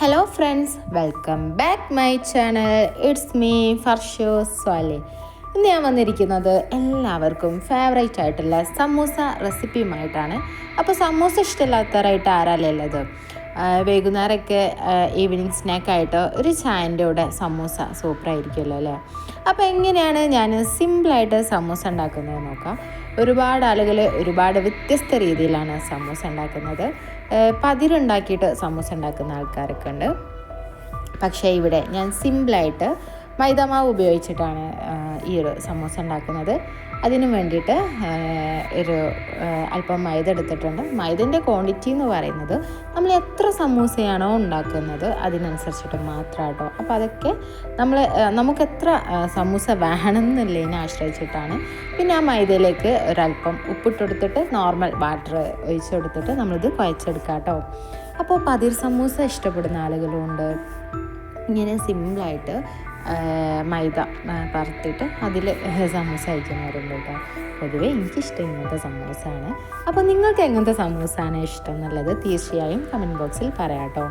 Hello friends, welcome back my channel. It's me Farsho Swali. ഇന്ന് ഞാൻ വന്നിരിക്കുന്നത് എല്ലാവർക്കും ഫേവറേറ്റ് ആയിട്ടുള്ള സമൂസ റെസിപ്പിയുമായിട്ടാണ്. അപ്പോൾ സമൂസ ഇഷ്ടമില്ലാത്തവരായിട്ട് ആരാലേ ഉള്ളത്? വൈകുന്നേരമൊക്കെ ഈവനിങ് സ്നാക്കായിട്ട് ഒരു ചായൻ്റെ കൂടെ സമൂസ സൂപ്പറായിരിക്കുമല്ലോ അല്ലേ? അപ്പോൾ എങ്ങനെയാണ് ഞാൻ സിമ്പിളായിട്ട് സമൂസ ഉണ്ടാക്കുന്നത് നോക്കാം. ഒരുപാട് ആളുകൾ ഒരുപാട് വ്യത്യസ്ത രീതിയിലാണ് സമൂസ ഉണ്ടാക്കുന്നത്. പതിരുണ്ടാക്കിയിട്ട് സമൂസ ഉണ്ടാക്കുന്ന ആൾക്കാരൊക്കെ ഉണ്ട്. പക്ഷേ ഇവിടെ ഞാൻ സിമ്പിളായിട്ട് മൈദാമാവ് ഉപയോഗിച്ചിട്ടാണ് ഈ ഒരു സമൂസ ഉണ്ടാക്കുന്നത്. അതിന് വേണ്ടിയിട്ട് ഒരു അല്പം മൈദ എടുത്തിട്ടുണ്ട്. മൈദൻ്റെ ക്വാണ്ടിറ്റി എന്ന് പറയുന്നത് നമ്മൾ എത്ര സമൂസയാണോ ഉണ്ടാക്കുന്നത് അതിനനുസരിച്ചിട്ട് മാത്രം കേട്ടോ. അപ്പോൾ അതൊക്കെ നമുക്ക് എത്ര സമൂസ വേണമെന്നുള്ളതിനെ ആശ്രയിച്ചിട്ടാണ്. പിന്നെ ആ മൈദയിലേക്ക് ഒരല്പം ഉപ്പിട്ടെടുത്തിട്ട് നോർമൽ വാട്ടർ ഒഴിച്ചെടുത്തിട്ട് നമ്മളിത് കുഴച്ചെടുക്കാം കേട്ടോ. അപ്പോൾ പതിർ സമൂസ ഇഷ്ടപ്പെടുന്ന ആളുകളുണ്ട്. ഇങ്ങനെ സിമ്പിളായിട്ട് മൈദ പരത്തിയിട്ട് അതിൽ സമൂസ കഴിക്കുന്നവരുണ്ട് കേട്ടോ. പൊതുവേ എനിക്കിഷ്ടം ഇങ്ങനത്തെ സമൂസയാണ്. അപ്പോൾ നിങ്ങൾക്ക് എങ്ങനത്തെ സമൂസയാണ് ഇഷ്ടം എന്നുള്ളത് തീർച്ചയായും കമൻറ്റ് ബോക്സിൽ പറയാം കേട്ടോ.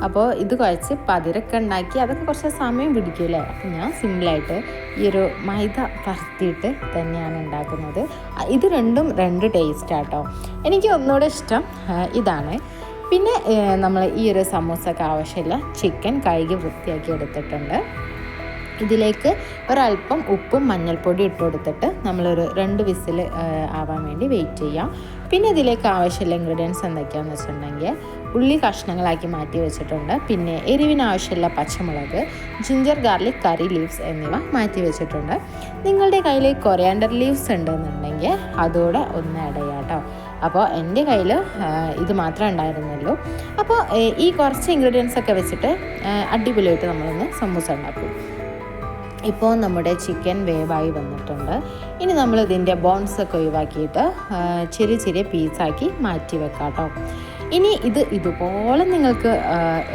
അപ്പോൾ ഇത് കുഴച്ച് പതിരൊക്കെ ഉണ്ടാക്കി അതൊക്കെ കുറച്ച് സമയം പിടിക്കില്ലേ. അപ്പോൾ ഞാൻ സിമ്പിളായിട്ട് ഈ ഒരു മൈദ പരത്തിയിട്ട് തന്നെയാണ് ഉണ്ടാക്കുന്നത്. ഇത് രണ്ടും രണ്ട് ടേസ്റ്റാണ് കേട്ടോ. എനിക്ക് ഒന്നുകൂടെ ഇഷ്ടം ഇതാണ്. പിന്നെ നമ്മൾ ഈ ഒരു സമൂസക്ക് ആവശ്യമില്ല ചിക്കൻ കഴുകി വൃത്തിയാക്കി എടുത്തിട്ടുണ്ട്. ഇതിലേക്ക് ഒരല്പം ഉപ്പും മഞ്ഞൾപ്പൊടി ഇട്ട് കൊടുത്തിട്ട് നമ്മളൊരു 2 വിസിൽ ആവാൻ വേണ്ടി വെയിറ്റ് ചെയ്യാം. പിന്നെ ഇതിലേക്ക് ആവശ്യമുള്ള ഇൻഗ്രീഡിയൻസ് എന്തൊക്കെയാണെന്ന് വെച്ചിട്ടുണ്ടെങ്കിൽ ഉള്ളി കഷ്ണങ്ങളാക്കി മാറ്റി വെച്ചിട്ടുണ്ട്. പിന്നെ എരിവിന് ആവശ്യമുള്ള പച്ചമുളക്, ജിഞ്ചർ ഗാർലിക് കറി ലീവ്സ് എന്നിവ മാറ്റി വെച്ചിട്ടുണ്ട്. നിങ്ങളുടെ കയ്യിൽ കൊറിയാണ്ടർ ലീവ്സ് ഉണ്ടെന്നുണ്ടെങ്കിൽ അതോടെ ഒന്ന് ആഡ് ചെയ്യാം കേട്ടോ. അപ്പോൾ എൻ്റെ കയ്യിൽ ഇത് മാത്രമേ ഉണ്ടായിരുന്നുള്ളൂ. അപ്പോൾ ഈ കുറച്ച് ഇൻഗ്രീഡിയൻസ് ഒക്കെ വെച്ചിട്ട് അടിപൊളിയായിട്ട് നമ്മളൊന്ന് സമൂസ ഉണ്ടാക്കും. ഇപ്പോൾ നമ്മുടെ ചിക്കൻ വേവായി വന്നിട്ടുണ്ട്. ഇനി നമ്മൾ ഇതിൻ്റെ ബോൺസൊക്കെ ഒഴിവാക്കിയിട്ട് ചെറിയ ചെറിയ പീസാക്കി മാറ്റി വെക്കാം കേട്ടോ. ഇനി ഇതുപോലെ നിങ്ങൾക്ക്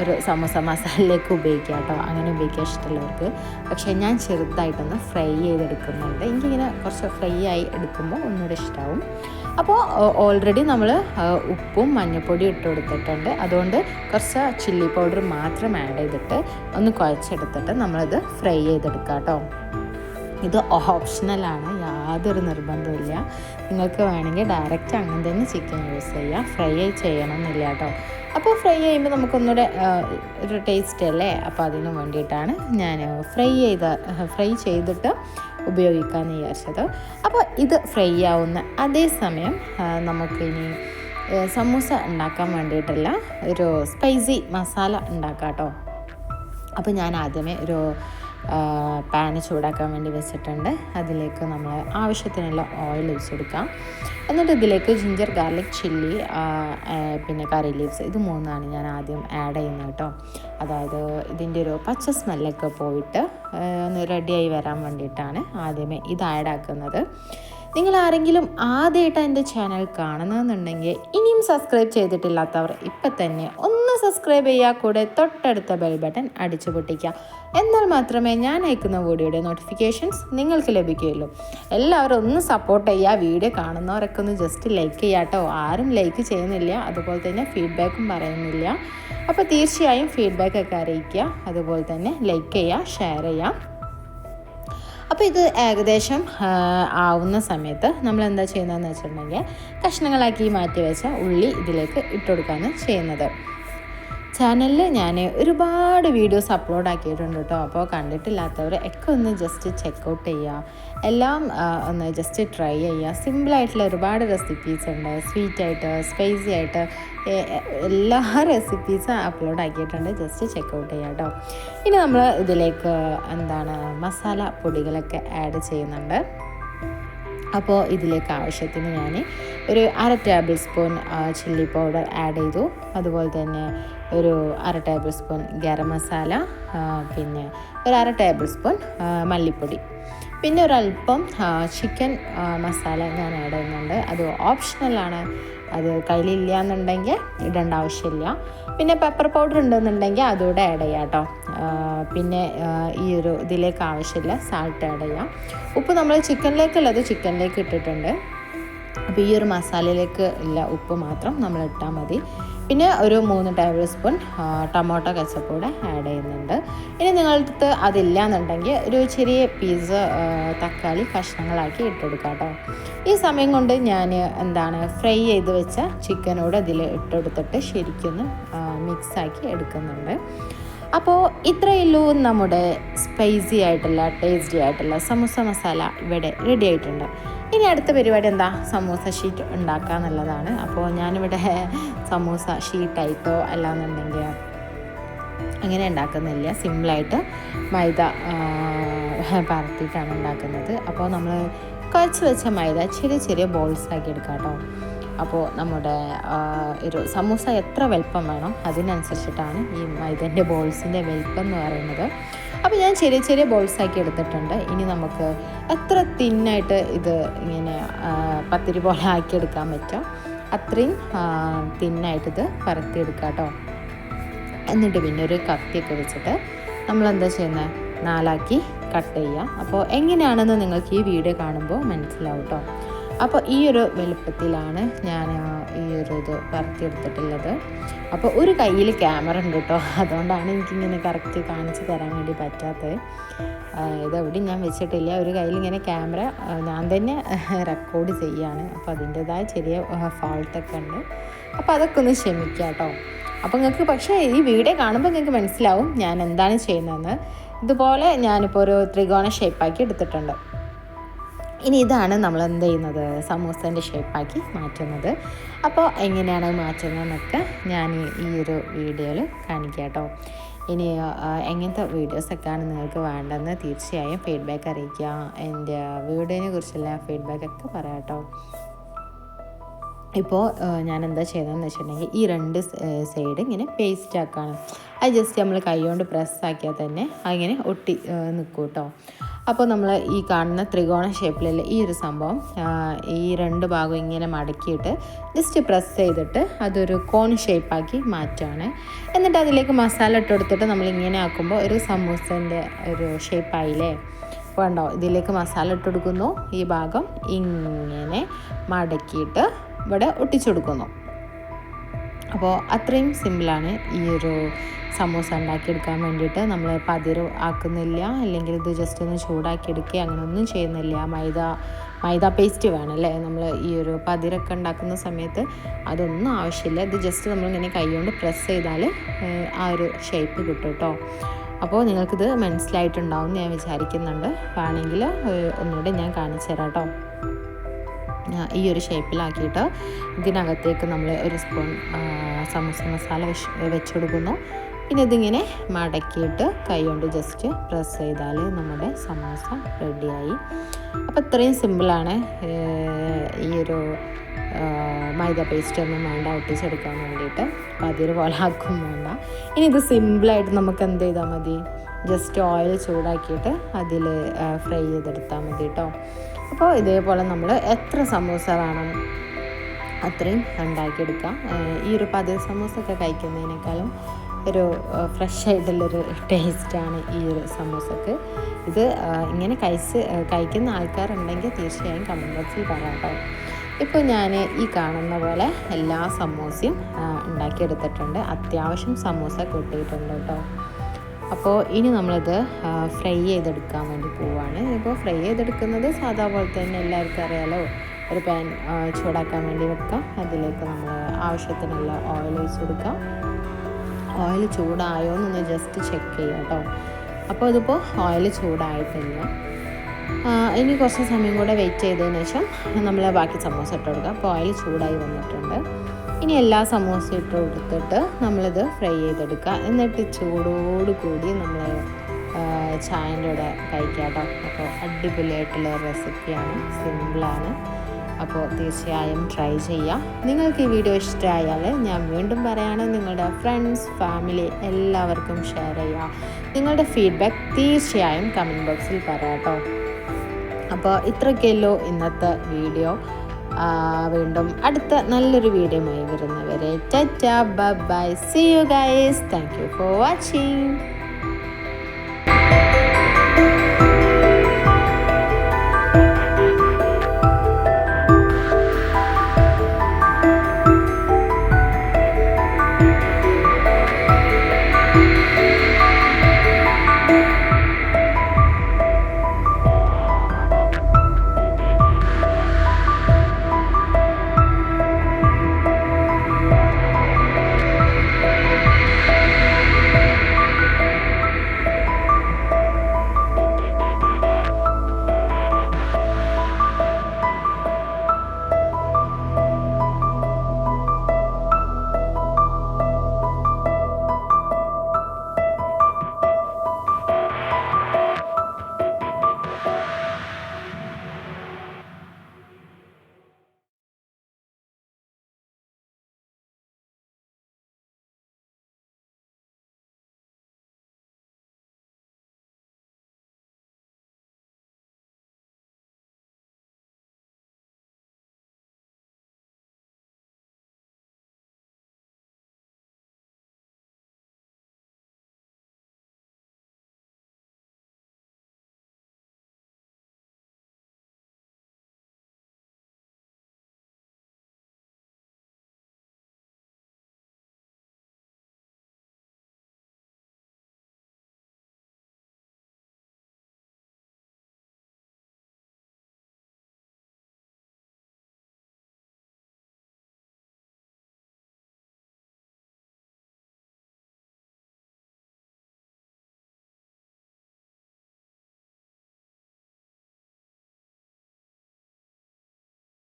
ഒരു സമൂസ മസാലയിലേക്ക് ഉപയോഗിക്കാം കേട്ടോ. അങ്ങനെ ഉപയോഗിക്കാൻ ഇഷ്ടമുള്ളവർക്ക്. പക്ഷേ ഞാൻ ചെറുതായിട്ടൊന്ന് ഫ്രൈ ചെയ്തെടുക്കുന്നുണ്ട്. എനിക്കിങ്ങനെ കുറച്ച് ഫ്രൈ ആയി എടുക്കുമ്പോൾ ഒന്നുകൂടെ ഇഷ്ടമാവും. അപ്പോൾ ഓൾറെഡി നമ്മൾ ഉപ്പും മഞ്ഞൾപ്പൊടിയും ഇട്ട് കൊടുത്തിട്ടുണ്ട്. അതുകൊണ്ട് കുറച്ച് ചില്ലി പൗഡർ മാത്രം ആഡ് ചെയ്തിട്ട് ഒന്ന് കുഴച്ചെടുത്തിട്ട് നമ്മളിത് ഫ്രൈ ചെയ്തെടുക്കാം കേട്ടോ. ഇത് ഓപ്ഷണലാണ്, യാതൊരു നിർബന്ധമില്ല. നിങ്ങൾക്ക് വേണമെങ്കിൽ ഡയറക്റ്റ് അങ്ങനെ തന്നെ ചിക്കൻ യൂസ് ചെയ്യാം. ഫ്രൈ ചെയ്യണമെന്നില്ല കേട്ടോ. അപ്പോൾ ഫ്രൈ ചെയ്യുമ്പോൾ നമുക്കൊന്നുകൂടെ ഒരു ടേസ്റ്റ് അല്ലേ. അപ്പോൾ അതിന് വേണ്ടിയിട്ടാണ് ഞാൻ ഫ്രൈ ചെയ്തിട്ട് ഉപയോഗിക്കാമെന്ന് വിചാരിച്ചത്. അപ്പോൾ ഇത് ഫ്രൈ ആവുന്ന അതേ സമയം നമുക്കിനി സമൂസ ഉണ്ടാക്കാൻ വേണ്ടിയിട്ടുള്ള ഒരു സ്പൈസി മസാല ഉണ്ടാക്കാം കേട്ടോ. അപ്പോൾ ഞാൻ ആദ്യമേ ഒരു പാന് ചൂടാക്കാൻ വേണ്ടി വെച്ചിട്ടുണ്ട്. അതിലേക്ക് നമ്മൾ ആവശ്യത്തിനുള്ള ഓയിൽ ഒഴിച്ചെടുക്കാം. എന്നിട്ട് ഇതിലേക്ക് ജിഞ്ചർ ഗാർലിക് ചില്ലി പിന്നെ കറി ലീവ്സ് ഇത് 3 ഞാൻ ആദ്യം ആഡ് ചെയ്യുന്നത് കേട്ടോ. അതായത് ഇതിൻ്റെ ഒരു പച്ച സ്മെല്ലൊക്കെ പോയിട്ട് ഒന്ന് റെഡിയായി വരാൻ വേണ്ടിയിട്ടാണ് ആദ്യമേ ഇത് ആഡ് ആക്കുന്നത്. നിങ്ങൾ ആരെങ്കിലും ആദ്യമായിട്ട് എൻ്റെ ചാനൽ കാണുന്നതെന്നുണ്ടെങ്കിൽ ഇനിയും സബ്സ്ക്രൈബ് ചെയ്തിട്ടില്ലാത്തവർ ഇപ്പം തന്നെ ഒന്ന് സബ്സ്ക്രൈബ് ചെയ്യുക. കൂടെ തൊട്ടടുത്ത ബെൽ ബട്ടൺ അടിച്ചു പൊട്ടിക്കുക. എന്നാൽ മാത്രമേ ഞാൻ അയക്കുന്ന വീഡിയോയുടെ നോട്ടിഫിക്കേഷൻസ് നിങ്ങൾക്ക് ലഭിക്കുകയുള്ളൂ. എല്ലാവരും ഒന്ന് സപ്പോർട്ട് ചെയ്യുക. വീഡിയോ കാണുന്നവരൊക്കെ ഒന്ന് ജസ്റ്റ് ലൈക്ക് ചെയ്യുക കേട്ടോ. ആരും ലൈക്ക് ചെയ്യുന്നില്ല, അതുപോലെ തന്നെ ഫീഡ്ബാക്കും പറയുന്നില്ല. അപ്പോൾ തീർച്ചയായും ഫീഡ്ബാക്കൊക്കെ അറിയിക്കുക. അതുപോലെ തന്നെ ലൈക്ക് ചെയ്യുക, ഷെയർ ചെയ്യുക. അപ്പോൾ ഇത് ഏകദേശം ആവുന്ന സമയത്ത് നമ്മൾ എന്താ ചെയ്യുന്നതെന്ന് വെച്ചിട്ടുണ്ടെങ്കിൽ കഷ്ണങ്ങളാക്കി മാറ്റി വെച്ച ഉള്ളി ഇതിലേക്ക് ഇട്ട് കൊടുക്കുകയാണ് ചെയ്യുന്നത്. ചാനലിൽ ഞാൻ ഒരുപാട് വീഡിയോസ് അപ്ലോഡ് ആക്കിയിട്ടുണ്ട് കേട്ടോ. അപ്പോൾ കണ്ടിട്ടില്ലാത്തവർ ഒക്കെ ഒന്ന് ജസ്റ്റ് ചെക്കൗട്ട് ചെയ്യുക. എല്ലാം ഒന്ന് ജസ്റ്റ് ട്രൈ ചെയ്യുക. സിമ്പിളായിട്ടുള്ള ഒരുപാട് റെസിപ്പീസ് ഉണ്ട്. സ്വീറ്റായിട്ട് സ്പൈസി ആയിട്ട് എല്ലാ റെസിപ്പീസും അപ്ലോഡ് ആക്കിയിട്ടുണ്ട്. ജസ്റ്റ് ചെക്കൗട്ട് ചെയ്യുക കേട്ടോ. ഇനി നമ്മൾ ഇതിലേക്ക് മസാല പൊടികളൊക്കെ ആഡ് ചെയ്യുന്നുണ്ട്. അപ്പോൾ ഇതിലേക്ക് ആവശ്യത്തിന് ഞാൻ ഒരു 1/2 table spoon chilli powder add ചെയ്തു. അതുപോലെ തന്നെ ഒരു 1/2 ടേബിൾ സ്പൂൺ ഗരം മസാല, പിന്നെ ഒരു 1/2 ടേബിൾ സ്പൂൺ മല്ലിപ്പൊടി, പിന്നെ ഒരല്പം ചിക്കൻ മസാല ഞാൻ ആഡ് ചെയ്യുന്നുണ്ട്. അത് ഓപ്ഷണലാണ്. അത് കയ്യിലില്ല എന്നുണ്ടെങ്കിൽ ഇടേണ്ട ആവശ്യമില്ല. പിന്നെ പെപ്പർ പൗഡർ ഉണ്ടെന്നുണ്ടെങ്കിൽ അതുകൂടെ ആഡ് ചെയ്യാം കേട്ടോ. പിന്നെ ഇതിലേക്ക് ആവശ്യമില്ല സാൾട്ട് ആഡ് ചെയ്യാം. ഉപ്പ് നമ്മൾ ചിക്കനിലേക്ക് ഇട്ടിട്ടുണ്ട്. അപ്പോൾ ഈ ഒരു മസാലയിലേക്ക് ഉള്ള ഉപ്പ് മാത്രം നമ്മൾ ഇട്ടാൽ മതി. പിന്നെ ഒരു 3 ടേബിൾ സ്പൂൺ ടൊമാറ്റോ കെച്ചപ്പ് കൂടെ ആഡ് ചെയ്യുന്നുണ്ട്. ഇനി നിങ്ങളടുത്ത് അതില്ല എന്നുണ്ടെങ്കിൽ ഒരു ചെറിയ പീസ് തക്കാളി കഷ്ണങ്ങളാക്കി ഇട്ടെടുക്കാം കേട്ടോ. ഈ സമയം കൊണ്ട് ഞാൻ ഫ്രൈ ചെയ്ത് വെച്ച ചിക്കനോട് അതിൽ ഇട്ടെടുത്തിട്ട് ശരിക്കൊന്ന് മിക്സാക്കി എടുക്കുന്നുണ്ട്. അപ്പോൾ ഇത്രയേ ഉള്ളൂ, നമ്മുടെ സ്പൈസി ആയിട്ടുള്ള ടേസ്റ്റി ആയിട്ടുള്ള സമൂസ മസാല ഇവിടെ റെഡി ആയിട്ടുണ്ട്. ഇനി അടുത്ത പരിപാടി എന്താ, സമൂസ ഷീറ്റ് ഉണ്ടാക്കുക എന്നുള്ളതാണ്. അപ്പോൾ ഞാനിവിടെ സമൂസ ഷീറ്റായിട്ടോ അല്ലാന്നുണ്ടെങ്കിൽ അങ്ങനെ ഉണ്ടാക്കുന്നില്ല, സിമ്പിളായിട്ട് മൈദ പരത്തിയിട്ടാണ് ഉണ്ടാക്കുന്നത്. അപ്പോൾ നമ്മൾ കുഴച്ച് വെച്ച മൈദ ചെറിയ ചെറിയ ബോൾസ് ആക്കി എടുക്കാം കേട്ടോ. അപ്പോൾ നമ്മുടെ ഒരു സമൂസ എത്ര വലിപ്പം വേണം അതിനനുസരിച്ചിട്ടാണ് ഈ മൈദൻ്റെ ബോൾസിൻ്റെ വലിപ്പം എന്ന് പറയുന്നത്. അപ്പോൾ ഞാൻ ചെറിയ ചെറിയ ബോൾസാക്കി എടുത്തിട്ടുണ്ട്. ഇനി നമുക്ക് എത്ര തിന്നായിട്ട് ഇത് ഇങ്ങനെ പത്തിരി പോലെ ആക്കിയെടുക്കാൻ പറ്റും അത്രയും തിന്നായിട്ടിത് പരത്തിയെടുക്കാം കേട്ടോ. എന്നിട്ട് പിന്നെ ഒരു കത്തിയൊക്കെ വെച്ചിട്ട് നമ്മളെന്താ ചെയ്യുന്നത്, 4 കട്ട് ചെയ്യുക. അപ്പോൾ എങ്ങനെയാണെന്ന് നിങ്ങൾക്ക് ഈ വീഡിയോ കാണുമ്പോൾ മനസ്സിലാവും കേട്ടോ. അപ്പോൾ ഈ ഒരു വലുപ്പത്തിലാണ് ഞാൻ ഈ ഒരു ഇത് പരത്തിയെടുത്തിട്ടുള്ളത്. അപ്പോൾ ഒരു കയ്യിൽ ക്യാമറ ഉണ്ട് കേട്ടോ, അതുകൊണ്ടാണ് എനിക്കിങ്ങനെ കറക്റ്റ് കാണിച്ച് തരാൻ വേണ്ടി പറ്റാത്തത്. ഇതെവിടെ ഞാൻ വെച്ചിട്ടില്ല, ഒരു കയ്യിൽ ഇങ്ങനെ ക്യാമറ ഞാൻ തന്നെ റെക്കോർഡ് ചെയ്യാണ്. അപ്പോൾ അതിൻ്റേതായ ചെറിയ ഫാൾട്ടൊക്കെ ഉണ്ട്. അപ്പോൾ അതൊക്കെ ഒന്ന് ക്ഷമിക്കുക കേട്ടോ. അപ്പോൾ നിങ്ങൾക്ക് പക്ഷേ ഈ വീഡിയോ കാണുമ്പോൾ നിങ്ങൾക്ക് മനസ്സിലാവും ഞാൻ എന്താണ് ചെയ്യുന്നതെന്ന്. ഇതുപോലെ ഞാനിപ്പോൾ ഒരു ത്രികോണ ഷേപ്പാക്കി എടുത്തിട്ടുണ്ട്. ഇനി ഇതാണ് നമ്മൾ എന്ത് ചെയ്യുന്നത്, സമൂസേൻ്റെ ഷേപ്പാക്കി മാറ്റുന്നത്. അപ്പോൾ എങ്ങനെയാണ് മാറ്റുന്നതെന്നൊക്കെ ഞാൻ ഈ ഒരു വീഡിയോയിൽ കാണിക്കാം കേട്ടോ. ഇനി എങ്ങനത്തെ വീഡിയോസൊക്കെയാണ് നിങ്ങൾക്ക് വേണ്ടതെന്ന് തീർച്ചയായും ഫീഡ്ബാക്ക് അറിയിക്കുക. എൻ്റെ വീഡിയോനെ കുറിച്ചുള്ള ഫീഡ്ബാക്കൊക്കെ പറയാം കേട്ടോ. ഇപ്പോൾ ഞാൻ എന്താ ചെയ്യുന്നതെന്ന് വെച്ചിട്ടുണ്ടെങ്കിൽ ഈ 2 സൈഡ് ഇങ്ങനെ പേസ്റ്റ് ആക്കുകയാണ്. അത് ജസ്റ്റ് നമ്മൾ കൈ കൊണ്ട് പ്രസ്സാക്കിയാൽ തന്നെ അങ്ങനെ ഒട്ടി നിൽക്കും കേട്ടോ. അപ്പോൾ നമ്മൾ ഈ കാണുന്ന ത്രികോണ ഷേപ്പിലുള്ള ഈ ഒരു സംഭവം ഈ 2 ഭാഗവും ഇങ്ങനെ മടക്കിയിട്ട് ജസ്റ്റ് പ്രസ് ചെയ്തിട്ട് അതൊരു കോൺ ഷേപ്പാക്കി മാറ്റുകയാണ്. എന്നിട്ട് അതിലേക്ക് മസാല ഇട്ടെടുത്തിട്ട് നമ്മളിങ്ങനെ ആക്കുമ്പോൾ ഒരു സമൂസേൻ്റെ ഒരു ഷേപ്പായില്ലേ. വേണ്ടോ, ഇതിലേക്ക് മസാല ഇട്ടെടുക്കുന്നു, ഈ ഭാഗം ഇങ്ങനെ മടക്കിയിട്ട് ഇവിടെ ഒട്ടിച്ചെടുക്കുന്നു. അപ്പോൾ അത്രയും സിമ്പിളാണ് ഈ ഒരു സമൂസ ഉണ്ടാക്കിയെടുക്കാൻ വേണ്ടിയിട്ട്. നമ്മൾ പതിര് ആക്കുന്നില്ല, അല്ലെങ്കിൽ ഇത് ജസ്റ്റ് ഒന്ന് ചൂടാക്കിയെടുക്കുക അങ്ങനെയൊന്നും ചെയ്യുന്നില്ല. മൈദ പേസ്റ്റ് വേണമല്ലേ നമ്മൾ ഈ ഒരു പതിരൊക്കെ ഉണ്ടാക്കുന്ന സമയത്ത്, അതൊന്നും ആവശ്യമില്ല. ഇത് ജസ്റ്റ് നമ്മളിങ്ങനെ കൈ കൊണ്ട് പ്രസ് ചെയ്താൽ ആ ഒരു ഷേപ്പ് കിട്ടും കേട്ടോ. അപ്പോൾ നിങ്ങൾക്കിത് മനസ്സിലായിട്ടുണ്ടാവും ഞാൻ വിചാരിക്കുന്നുണ്ട്. വേണമെങ്കിൽ ഒന്നുകൂടെ ഞാൻ കാണിച്ചു തരാം കേട്ടോ. ഈ ഒരു ഷേപ്പിലാക്കിയിട്ട് ഇതിനകത്തേക്ക് നമ്മൾ ഒരു സ്പൂൺ സമൂസ മസാല വെച്ച് കൊടുക്കുന്നു. പിന്നെ ഇതിങ്ങനെ മടക്കിയിട്ട് കൈ കൊണ്ട് ജസ്റ്റ് പ്രസ് ചെയ്താൽ നമ്മുടെ സമൂസ റെഡിയായി. അപ്പോൾ ഇത്രയും സിമ്പിളാണ്. ഈ ഒരു മൈദ പേസ്റ്റ് ഒന്നും വേണ്ട ഒട്ടിച്ചെടുക്കാൻ വേണ്ടിയിട്ട്, പതിര് പോലെ ആക്കും വേണ്ട. ഇനി ഇത് സിമ്പിളായിട്ട് നമുക്ക് എന്ത് ചെയ്താൽ മതി, ജസ്റ്റ് ഓയിൽ ചൂടാക്കിയിട്ട് അതിൽ ഫ്രൈ ചെയ്തെടുത്താൽ മതി കേട്ടോ. അപ്പോൾ ഇതേപോലെ നമ്മൾ എത്ര സമൂസ വേണം അത്രയും ഉണ്ടാക്കിയെടുക്കാം. ഈ ഒരു പതിവ് സമൂസ ഒക്കെ കഴിക്കുന്നതിനേക്കാളും ഒരു ഫ്രഷ് ആയിട്ടുള്ളൊരു ടേസ്റ്റാണ് ഈ ഒരു സമൂസക്ക്. ഇത് ഇങ്ങനെ കഴിക്കുന്ന ആൾക്കാരുണ്ടെങ്കിൽ തീർച്ചയായും കമൻറ്റ് ബോക്സിൽ പറയാം കേട്ടോ. ഇപ്പോൾ ഞാൻ ഈ കാണുന്ന പോലെ എല്ലാ സമൂസയും ഉണ്ടാക്കിയെടുത്തിട്ടുണ്ട്. അത്യാവശ്യം സമൂസ കിട്ടിയിട്ടുണ്ട് കേട്ടോ. അപ്പോൾ ഇനി നമ്മളിത് ഫ്രൈ ചെയ്തെടുക്കാൻ വേണ്ടി പോവുകയാണ്. ഇപ്പോൾ ഫ്രൈ ചെയ്തെടുക്കുന്നത് സാധാ പോലെ തന്നെ എല്ലാവർക്കും അറിയാലോ. ഒരു പാൻ ചൂടാക്കാൻ വേണ്ടി വെക്കാം. അതിലേക്ക് നമ്മൾ ആവശ്യത്തിനുള്ള ഓയിൽ ഒഴിച്ച് കൊടുക്കാം. ഓയിൽ ചൂടായോ എന്നൊന്ന് ജസ്റ്റ് ചെക്ക് ചെയ്യാം കേട്ടോ. അപ്പോൾ ഇതിപ്പോൾ ഓയിൽ ചൂടായിട്ടില്ല. ഇനി കുറച്ച് സമയം കൂടെ വെയിറ്റ് ചെയ്തതിന് ശേഷം നമ്മൾ ബാക്കി സമൂസ ഇട്ട് കൊടുക്കാം. അപ്പോൾ ഓയിൽ ചൂടായി വന്നിട്ടുണ്ട്. ഇനി എല്ലാ സമൂസ ഇട്ട് കൊടുത്തിട്ട് നമ്മളിത് ഫ്രൈ ചെയ്തെടുക്കുക. എന്നിട്ട് ചൂടോട് കൂടി നമ്മൾ ചായൻ്റെ കൂടെ കഴിക്കാം കേട്ടോ. അപ്പോൾ അടിപൊളിയായിട്ടുള്ള റെസിപ്പിയാണ്, സിമ്പിളാണ്. അപ്പോൾ തീർച്ചയായും ട്രൈ ചെയ്യാം. നിങ്ങൾക്ക് ഈ വീഡിയോ ഇഷ്ടമായാൽ ഞാൻ വീണ്ടും പറയുകയാണ്, നിങ്ങളുടെ ഫ്രണ്ട്സ് ഫാമിലി എല്ലാവർക്കും ഷെയർ ചെയ്യുക. നിങ്ങളുടെ ഫീഡ്ബാക്ക് തീർച്ചയായും കമൻറ്റ് ബോക്സിൽ പറയാം കേട്ടോ. അപ്പോൾ ഇത്രയൊക്കെയല്ലോ ഇന്നത്തെ വീഡിയോ. വീണ്ടും അടുത്ത നല്ലൊരു വീഡിയോയുമായി വരുന്നവരെ tata bye bye, see you guys, thank you for watching.